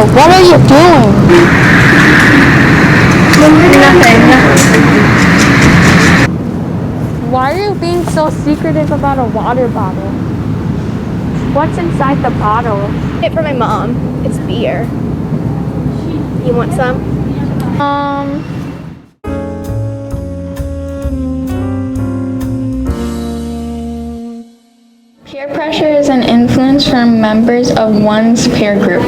what are you doing? Nothing. Why are you being so secretive about a water bottle? What's inside the bottle? It for my mom. It's beer. You want some? Peer pressure is an influence from members of one's peer group.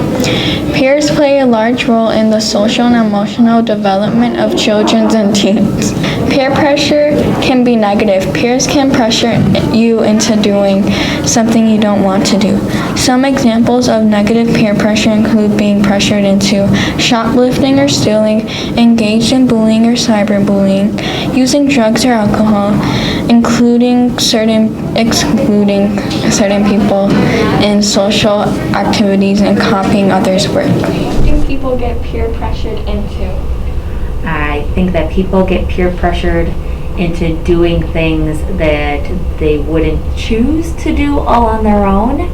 Peers play a large role in the social and emotional development of children and teens. Peer pressure can be negative. Peers can pressure you into doing something you don't want to do. Some examples of negative peer pressure include being pressured into shoplifting or stealing, engaged in bullying or cyberbullying, using drugs or alcohol, excluding certain people in social activities, and copying others' work. What do you think people get peer pressured into? I think that people get peer pressured into doing things that they wouldn't choose to do all on their own.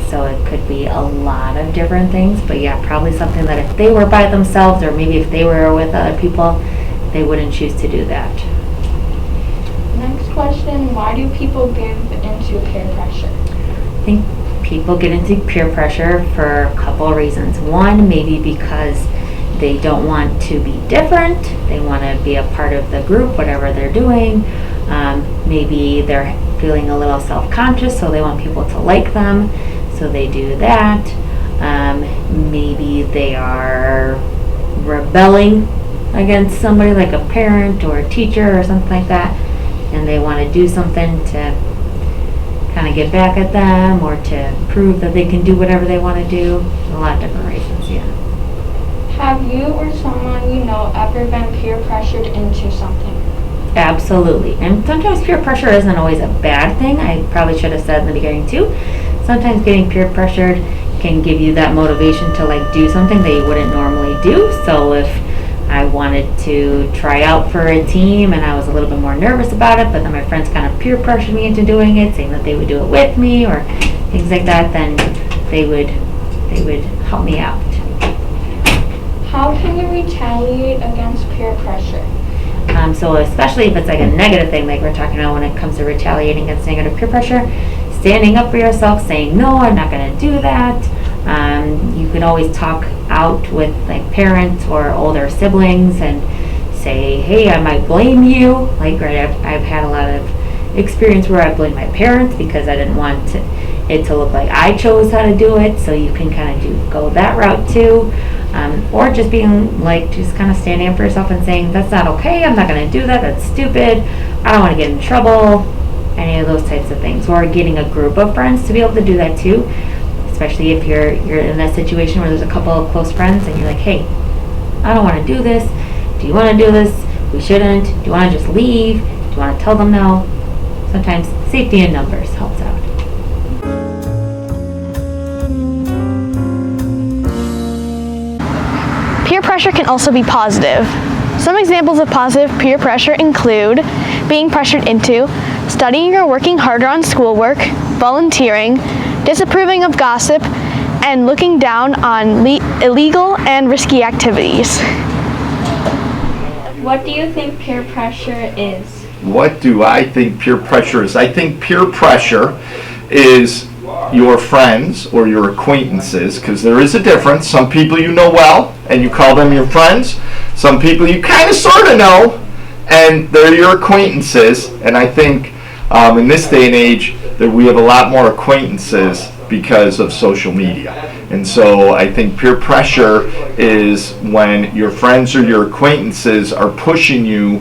So it could be a lot of different things, but yeah, probably something that if they were by themselves or maybe if they were with other people, they wouldn't choose to do that. Next question, why do people give into peer pressure? I think people get into peer pressure for a couple of reasons. One, maybe because they don't want to be different. They want to be a part of the group, whatever they're doing. Maybe they're feeling a little self-conscious, so they want people to like them, so they do that. Maybe they are rebelling against somebody like a parent or a teacher or something like that, and they want to do something to kind of get back at them or to prove that they can do whatever they want to do. A lot of different reasons, yeah. Have you or someone you know ever been peer pressured into something? Absolutely. And sometimes peer pressure isn't always a bad thing. I probably should have said in the beginning too. Sometimes getting peer pressured can give you that motivation to like do something that you wouldn't normally do. So if I wanted to try out for a team and I was a little bit more nervous about it, but then my friends kind of peer pressured me into doing it, saying that they would do it with me or things like that, then they would help me out. How can you retaliate against peer pressure? So especially if it's like a negative thing like we're talking about when it comes to retaliating against negative peer pressure, standing up for yourself, saying, no, I'm not going to do that. You can always talk out with like parents or older siblings and say, hey, I might blame you. Like, right, I've had a lot of experience where I blamed my parents because I didn't want it to look like I chose how to do it. So you can kind of go that route too. Or just being like, just kind of standing up for yourself and saying, that's not okay, I'm not going to do that, that's stupid, I don't want to get in trouble, any of those types of things. Or getting a group of friends to be able to do that too, especially if you're in that situation where there's a couple of close friends and you're like, hey, I don't want to do this, do you want to do this, we shouldn't, do you want to just leave, do you want to tell them no? Sometimes safety in numbers helps out. Peer pressure can also be positive. Some examples of positive peer pressure include being pressured into studying or working harder on schoolwork, volunteering, disapproving of gossip, and looking down on illegal and risky activities. What do you think peer pressure is? What do I think peer pressure is? I think peer pressure is your friends or your acquaintances, because there is a difference. Some people you know well and you call them your friends. Some people you kind of sort of know and they're your acquaintances. And I think in this day and age that we have a lot more acquaintances because of social media. And so I think peer pressure is when your friends or your acquaintances are pushing you,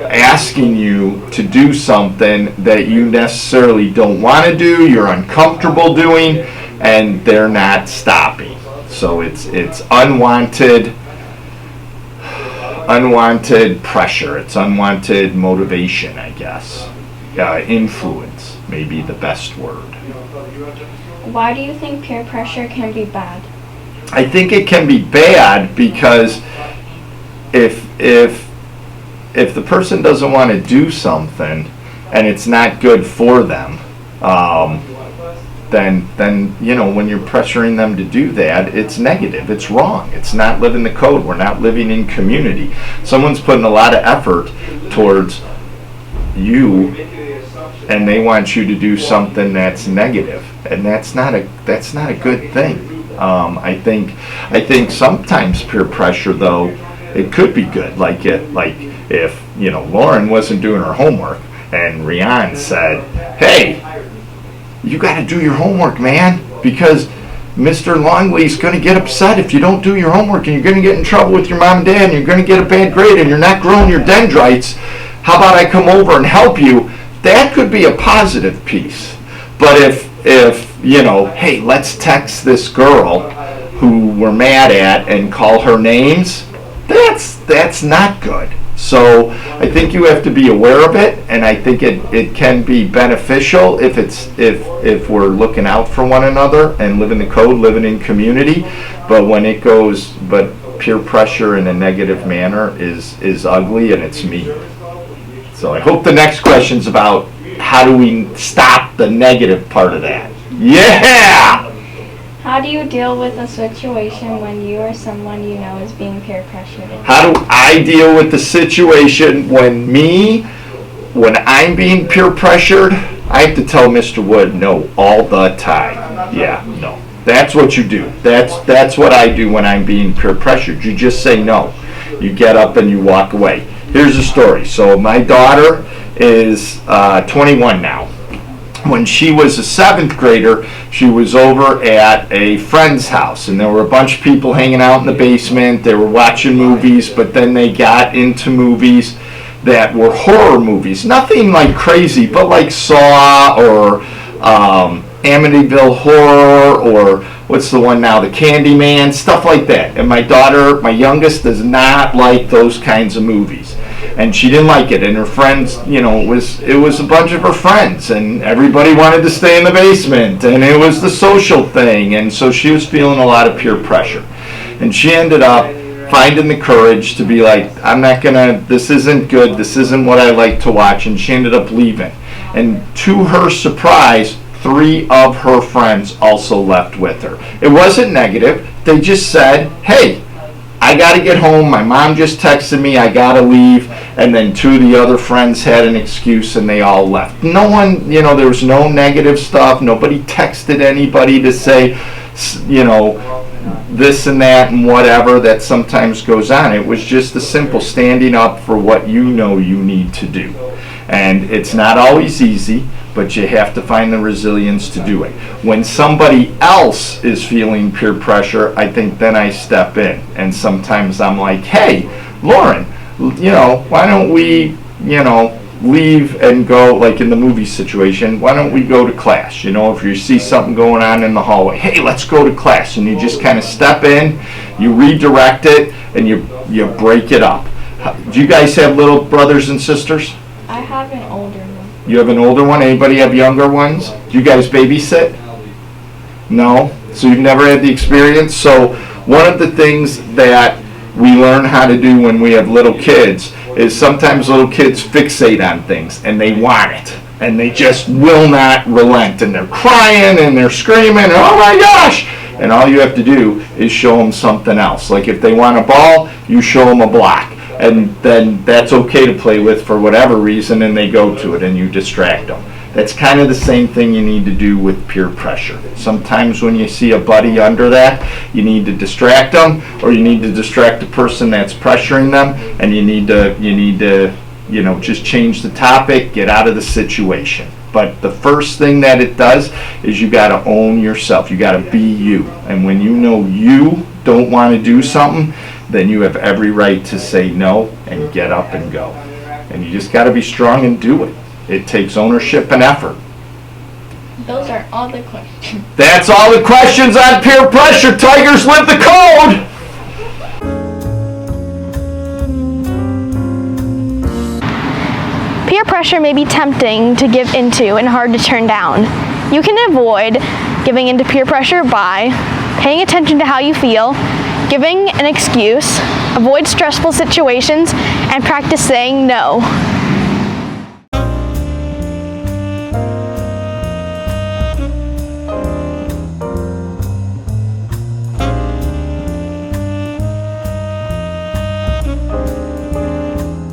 asking you to do something that you necessarily don't want to do, you're uncomfortable doing, and they're not stopping. So it's unwanted pressure. It's unwanted motivation, I guess. Influence may be the best word. Why do you think peer pressure can be bad? I think it can be bad because if the person doesn't want to do something and it's not good for them, then you know, when you're pressuring them to do that, it's negative, it's wrong, it's not living the code, we're not living in community. Someone's putting a lot of effort towards you, and they want you to do something that's negative, and that's not a good thing. I think sometimes peer pressure, though, it could be good. Like if you know, Lauren wasn't doing her homework and Rian said, "Hey, you got to do your homework, man, because Mr. Longley's going to get upset if you don't do your homework, and you're going to get in trouble with your mom and dad, and you're going to get a bad grade, and you're not growing your dendrites. How about I come over and help you?" That could be a positive piece. But if you know, hey, let's text this girl who we're mad at and call her names, that's not good. So I think you have to be aware of it, and I think it can be beneficial if we're looking out for one another and living the code, living in community. But peer pressure in a negative manner is ugly, and it's mean. So I hope the next question's about how do we stop the negative part of that. Yeah! How do you deal with a situation when you or someone you know is being peer pressured? How do I deal with the situation when I'm being peer pressured? I have to tell Mr. Wood no all the time. Yeah, no. That's what you do. That's what I do when I'm being peer pressured. You just say no. You get up and you walk away. Here's a story. So my daughter is 21 now. When she was a 7th grader, she was over at a friend's house, and there were a bunch of people hanging out in the basement. They were watching movies, but then they got into movies that were horror movies. Nothing like crazy, but like Saw or Amityville Horror, or what's the one now, the Candyman, stuff like that. And my daughter, my youngest, does not like those kinds of movies. And she didn't like it, and her friends, you know, it was a bunch of her friends, and everybody wanted to stay in the basement, and it was the social thing, and so she was feeling a lot of peer pressure. And she ended up finding the courage to be like, this isn't good, this isn't what I like to watch, and she ended up leaving. And to her surprise, 3 of her friends also left with her. It wasn't negative, they just said, hey, I got to get home, my mom just texted me, I got to leave, and then 2 of the other friends had an excuse and they all left. No one, you know, there was no negative stuff, nobody texted anybody to say, you know, this and that and whatever that sometimes goes on. It was just a simple standing up for what you know you need to do. And it's not always easy, but you have to find the resilience to do it. When somebody else is feeling peer pressure, I think then I step in. And sometimes I'm like, hey, Lauren, you know, why don't we, you know, leave and go, like in the movie situation, why don't we go to class? You know, if you see something going on in the hallway, hey, let's go to class. And you just kind of step in, you redirect it, and you break it up. Do you guys have little brothers and sisters? I have an older one. You have an older one? Anybody have younger ones? Do you guys babysit? No? So you've never had the experience? So one of the things that we learn how to do when we have little kids is sometimes little kids fixate on things and they want it. And they just will not relent. And they're crying and they're screaming, and, oh my gosh! And all you have to do is show them something else. Like if they want a ball, you show them a block. And then that's okay to play with for whatever reason, and they go to it and you distract them. That's kind of the same thing you need to do with peer pressure. Sometimes when you see a buddy under that, you need to distract them, or you need to distract the person that's pressuring them, and you need to you know, just change the topic, get out of the situation. But the first thing that it does is you got to own yourself. You got to be you. And when you know you don't want to do something, then you have every right to say no and get up and go. And you just got to be strong and do it. It takes ownership and effort. Those are all the questions. That's all the questions on peer pressure. Tigers live the code! Peer pressure may be tempting to give into and hard to turn down. You can avoid giving into peer pressure by paying attention to how you feel, giving an excuse, avoid stressful situations, and practice saying no.